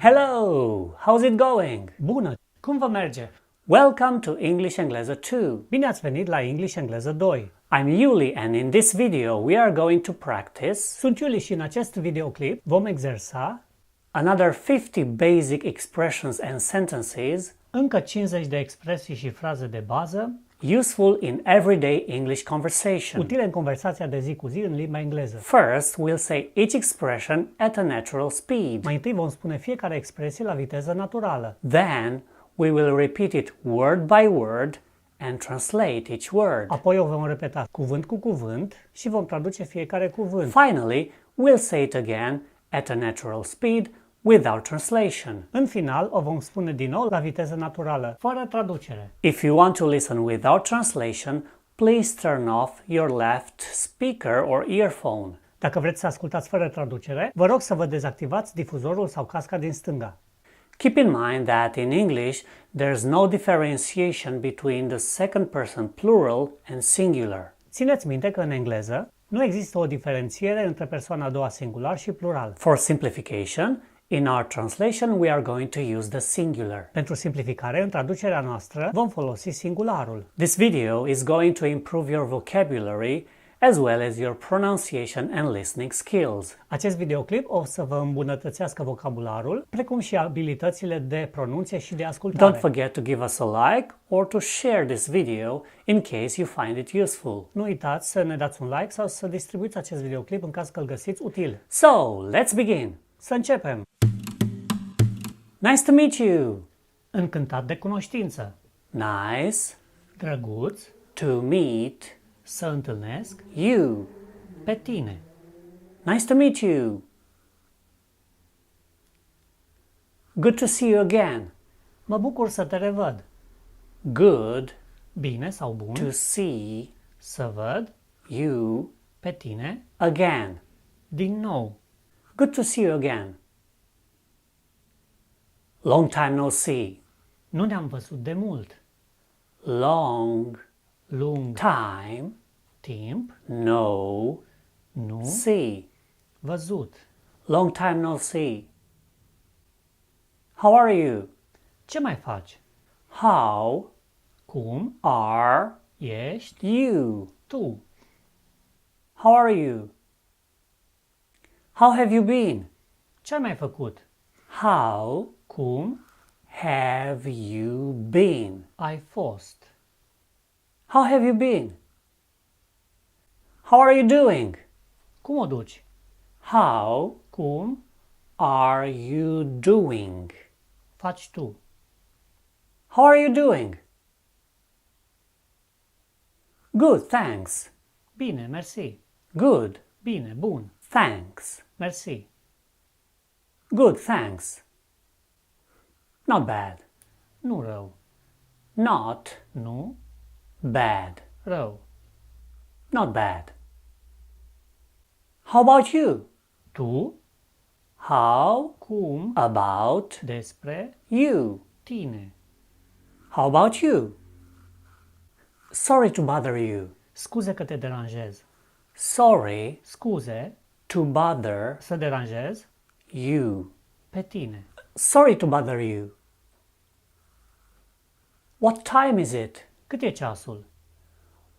Hello! How's it going? Bună! Cum vă merge? Welcome to English Engleză 2. Bine ați venit la English Engleză 2. I'm Yuli and in this video we are going to practice Sunt Yuli și în acest videoclip vom exersa another 50 basic expressions and sentences încă 50 de expresii și fraze de bază useful in everyday English conversation. utile în conversația de zi cu zi în limba engleză. First, we'll say each expression at a natural speed. Mai întâi vom spune fiecare expresie la viteză naturală. Then, we will repeat it word by word and translate each word. Apoi o vom repeta cuvânt cu cuvânt și vom traduce fiecare cuvânt. Finally, we'll say it again at a natural speed without translation. În final, o vom spune din nou la viteză naturală, fără traducere. If you want to listen without translation, please turn off your left speaker or earphone. Dacă vreți să ascultați fără traducere, vă rog să vă dezactivați difuzorul sau casca din stânga. Keep in mind that in English, there's no differentiation between the second person plural and singular. Țineți minte că în engleză nu există o diferențiere între persoana a doua singular și plural. For simplification, in our translation we are going to use the singular. Pentru simplificare, în traducerea noastră vom folosi singularul. This video is going to improve your vocabulary as well as your pronunciation and listening skills. Acest videoclip o să vă îmbunătățească vocabularul, precum și abilitățile de pronunție și de ascultare. Don't forget to give us a like or to share this video in case you find it useful. Nu uitați să ne dați un like sau să distribuiți acest videoclip în caz că îl găsiți util. So, let's begin. Să începem! Nice to meet you. Încântat de cunoștință. Nice Drăguț to meet să întâlnesc you. pe tine. Nice to meet you. Good to see you again. Mă bucur să te revăd. Good Bine sau bun to see să văd you pe tine again. din nou. Good to see you again. Long time no see. Nu ne-am văzut de mult. Long Lung time timp, no nu see. văzut. Long time no see. How are you? Ce mai faci? How Cum are ești you? tu? How are you? How have you been? Ce ai mai făcut? How Cum have you been? ai fost? How have you been? How are you doing? Cum o duci? How Cum are you doing? faci tu? How are you doing? Good, thanks. Bine, mersi. Good, Bine, bun. thanks. Mersi. Good, thanks. Not bad. Nu rău. Not Nu bad. rău. Not bad. How about you? Tu How cum about despre you? tine? How about you? Sorry to bother you. Scuze că te deranjez. Sorry Scuze to bother să deranjez you. pe tine. Sorry to bother you. What time is it? Cât e ceasul?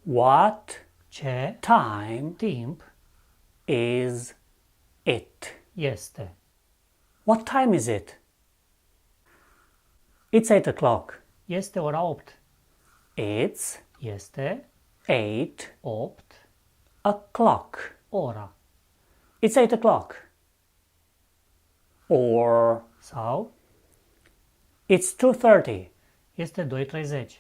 What Ce time timp is it? este? What time is it? It's 8 o'clock. Este ora 8. It's Este 8 8 o'clock. ora. It's 8 o'clock. Or Sau it's 2:30. este 2:30.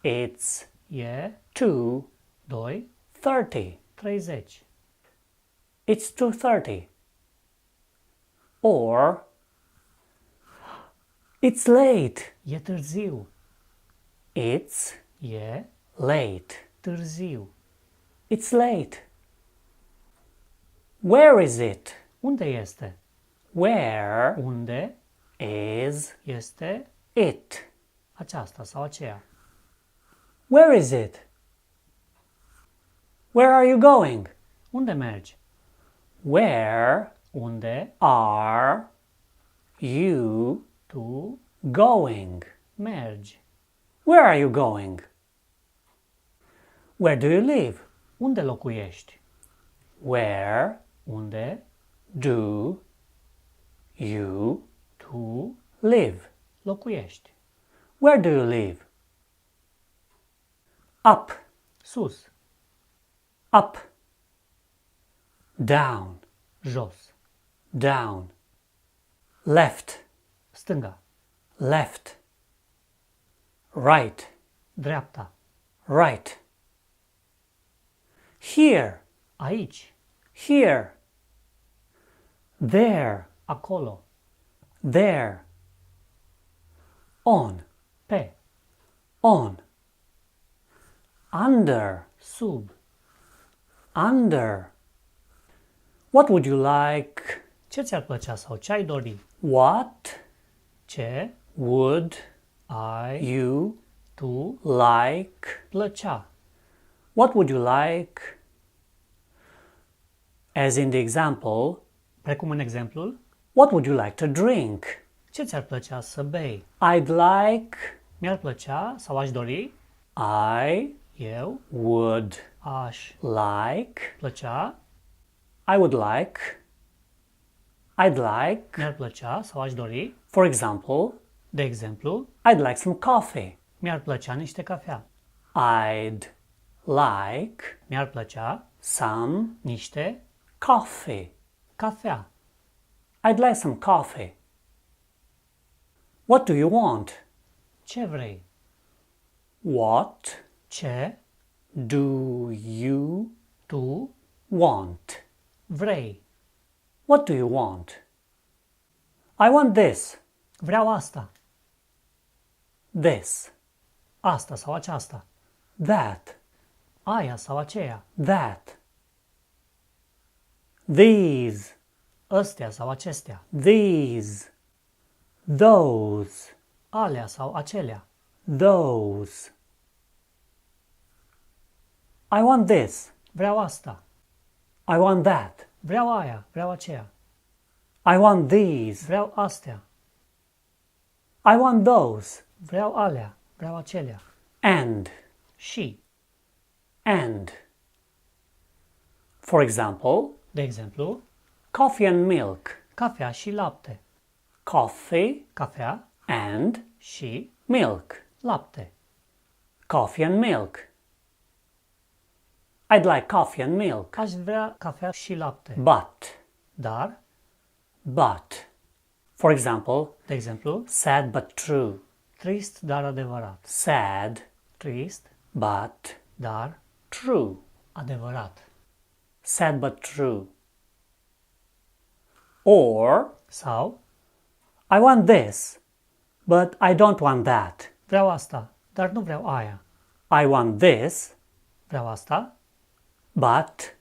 It's E 2:30. 2:30. It's 2:30. Or it's late. E târziu. It's E late. târziu. It's late. Where is it? Unde este? Where Unde is este it? aceasta sau aceea? Where is it? Where are you going? Unde mergi? Where Unde are You tu going? mergi. Where are you going? Where do you live? Unde locuiești? Where Unde do you tu live? locuiești? Where do you live? Up, Sus, up. Down, jos, down. Left, stânga, left. Right, dreapta, right. Here, aici, here. There, acolo, there. On, pe, on. Under, sub, under. What would you like? ce ți-ar plăcea sau ce ai dori? What Ce would ai you tu like? plăcea? What would you like? As in the example, Precum în exemplul, what would you like to drink? ce ți-ar plăcea să bei? I'd like, Mi-ar plăcea sau aș dori, I eu would aș like, plăcea, I would like, I'd like, mi-ar plăcea sau aș dori, for example, de exemplu, I'd like some coffee. mi-ar plăcea niște cafea. I'd like Mi-ar plăcea some niște coffee. cafea. I'd like some coffee. What do you want? Ce vrei? What Ce do you tu want? vrei? What do you want? I want this, Vreau asta, this, asta sau aceasta, that, aia sau aceea, that. These, ăstea sau acestea, these, those, alea sau acelea. those. I want this, Vreau asta, I want that, vreau aia, vreau aceea, I want these, vreau astea, I want those, vreau alea, vreau acelea. and, Și, and. For example, de exemplu, coffee and milk, cafea și lapte, coffee cafea and și milk, lapte. coffee and milk. I'd like coffee and milk, Aș vrea cafea și lapte, dar, but. For example, de exemplu, sad but true, trist, dar adevărat. sad Trist, but dar true, adevărat. sad but true. Or, Sau, I want this, but I don't want that. vreau asta, dar nu vreau aia. I want this, Vreau asta, but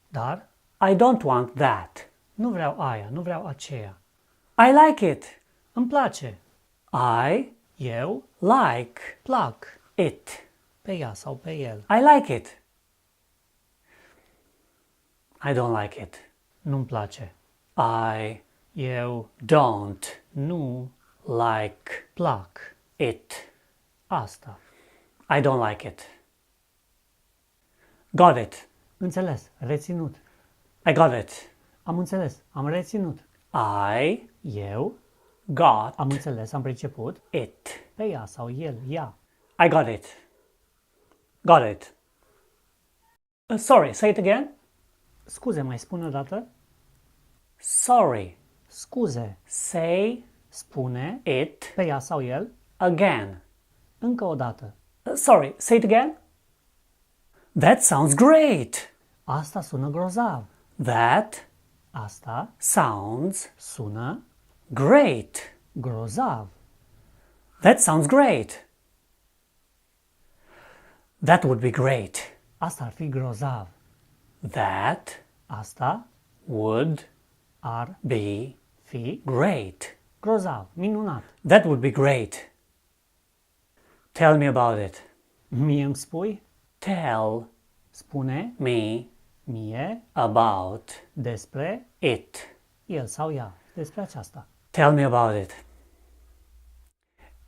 dar I don't want that. nu vreau aia, nu vreau aceea. I like it. Îmi place. I Eu like plac it. pe ea sau pe el. I like it. I don't like it. Nu-mi place. I Eu don't nu like plac it. asta. I don't like it. Got it. Înțeles, reținut. I got it. Am înțeles, am reținut. I Eu got am înțeles, am priceput it. pe ea sau el, ea. I got it. Got it. Sorry, say it again. Scuze, mai spune o dată? Sorry. Scuze, Say spune it pe ea sau el again. încă o dată. Sorry, say it again. That sounds great. Asta sună grozav. That Asta sounds sună great. grozav. That sounds great. That would be great. Asta ar fi grozav. That Asta would ar be fi great. grozav, minunat. That would be great. Tell me about it. Mie îmi spui? Tell Spune me mie about despre it. el sau ea, despre aceasta. Tell me about it.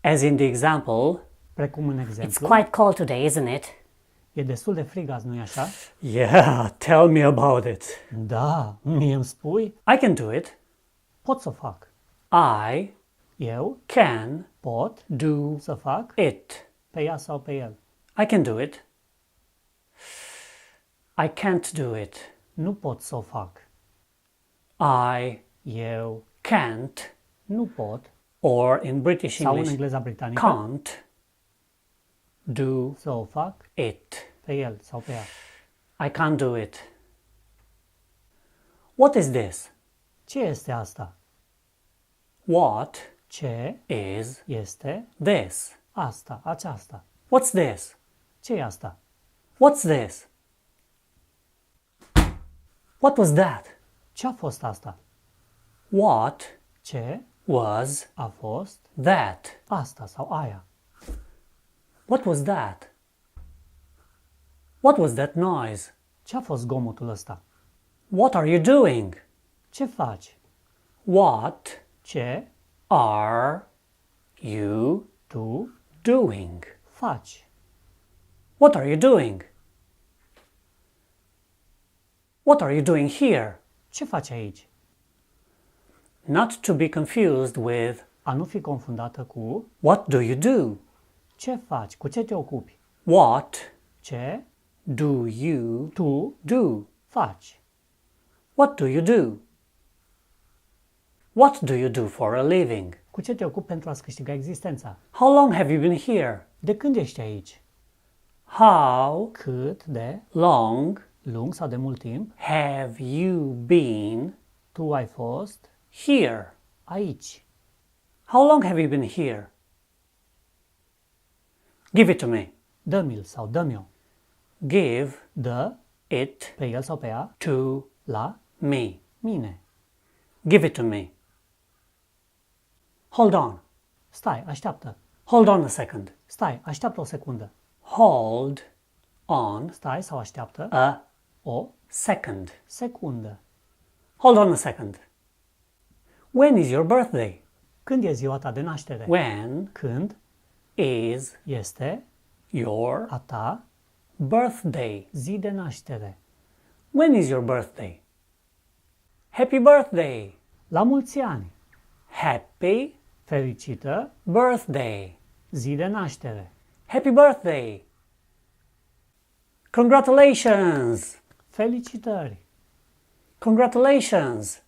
As in the example, Precum în It's exemplu, quite cold today, isn't it? e destul de frig azi, nu-i așa? yeah, tell me about it. Da, mie îmi spui? I can do it. Pot să fac. I Eu can pot do să fac it. pe ea sau pe el. I can do it. I can't do it. Nu pot să o fac. I Eu can't, nu pot, or in British sau în English, engleza britanică, can't do să o fac it. pe el sau pe ea. I can't do it. What is this? Ce este asta? What Ce is este this? asta, aceasta? What's this? Ce e asta? What's this? What was that? Ce a fost asta? What Ce was a fost that? asta sau aia? What was that? What was that noise? Ce a fost zgomotul ăsta? What are you doing? Ce faci? What Ce are you tu doing? faci? What are you doing? What are you doing here? Ce faci aici? Not to be confused with A nu fi confundată cu what do you do? ce faci, cu ce te ocupi? What Ce do you tu do? faci? What do you do? What do you do for a living? Cu ce te ocupi pentru a-ți câștiga existența? How long have you been here? De când ești aici? How Cât de long lung sau de mult timp have you been tu ai fost here? aici? How long have you been here? Give it to me. Dă-mi-l sau dă-mi-o. Give Dă it pe el sau pe ea to la me. mine. Give it to me. Hold on. Stai, așteaptă. Hold on a second. Stai, așteaptă o secundă. Hold on Stai sau așteaptă a o second. secundă. Hold on a second. When is your birthday? Când e ziua ta de naștere? When Când is este your a ta birthday? zi de naștere? When is your birthday? Happy birthday! La mulți ani! Happy Fericită birthday! zi de naștere! Happy birthday! Congratulations! Felicitări! Congratulations!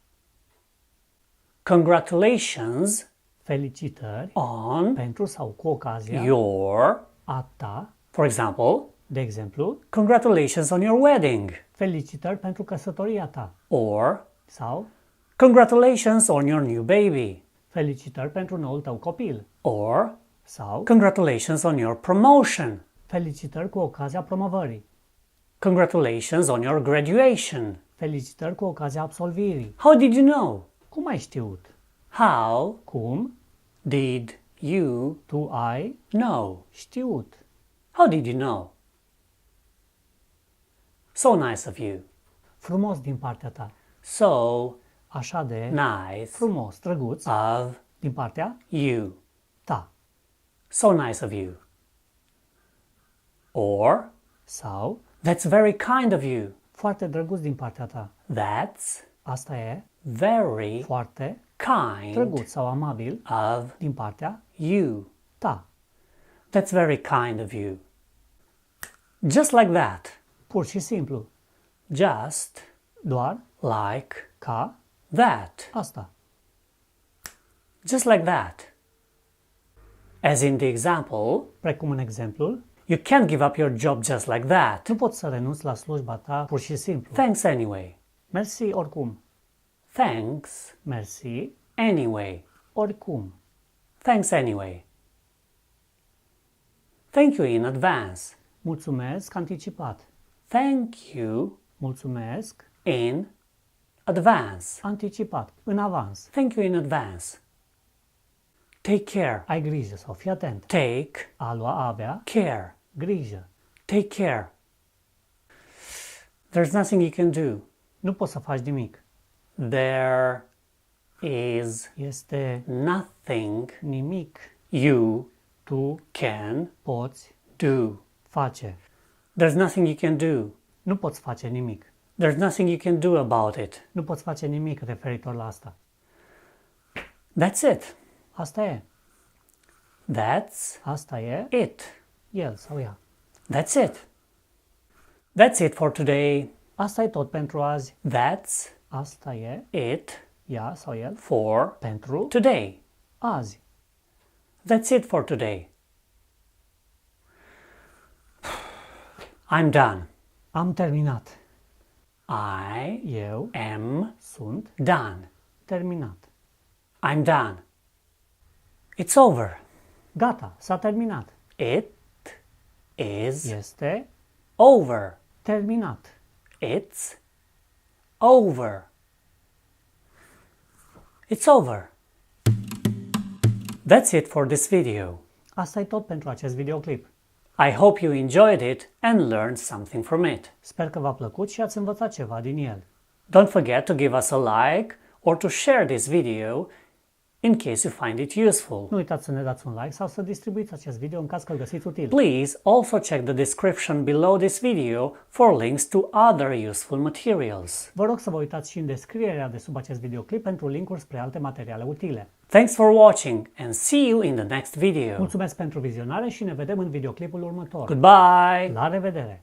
Congratulations Felicitări on pentru sau cu ocazia your, a ta, for example, de exemplu, congratulations on your wedding, felicitări pentru căsătoria ta or sau congratulations on your new baby, felicitări pentru noul tău copil or sau congratulations on your promotion, felicitări cu ocazia promovării, congratulations on your graduation. felicitări cu ocazia absolvirii. How did you know? Cum ai știut? How Cum did you tu ai know? știut? How did you know? So nice of you. Frumos din partea ta. So Așa de nice frumos, drăguț of din partea you. ta. So nice of you. Or, Sau that's very kind of you. foarte drăguț din partea ta. That's Asta e very foarte kind drăguț sau amabil of din partea you. ta. That's very kind of you. Just like that. Pur și simplu. Just Doar like ca that. asta. Just like that. As in the example, Precum în exemplul, you can't give up your job just like that. nu poți să renunți la slujba ta pur și simplu. Thanks anyway. Mersi oricum. Thanks Mersi anyway. oricum. Thanks anyway. Thank you in advance. Mulțumesc anticipat. Thank you Mulțumesc in advance. anticipat, în avans. Thank you in advance. Take care. Ai grijă sau fii atent. Take A lua, a avea care. grijă. Take care. There's nothing you can do. Nu poți să faci nimic. There is este nothing nimic you tu can poți do. face. There's nothing you can do. Nu poți face nimic. There's nothing you can do about it. Nu poți face nimic referitor la asta. That's it. Asta e. Asta e it. el sau ea. That's it. That's it for today. Asta e tot pentru azi. Asta e it ea sau el for pentru today. azi. That's it for today. I'm done. Am terminat. Eu sunt done. terminat. I'm done. It's over. Gata, s-a terminat. It is Este over. terminat. It's over. It's over. That's it for this video. Asta e tot pentru acest videoclip. I hope you enjoyed it and learned something from it. Sper că v-a plăcut și ați învățat ceva din el. Don't forget to give us a like or to share this video in case you find it useful. Nu uitați să ne dați un like sau să distribuiți acest video în caz că îl găsiți util. Please also check the description below this video for links to other useful materials. Vă rog să vă uitați și în descrierea de sub acest videoclip pentru linkuri spre alte materiale utile. Thanks for watching and see you in the next video. Mulțumesc pentru vizionare și ne vedem în videoclipul următor. Goodbye! La revedere!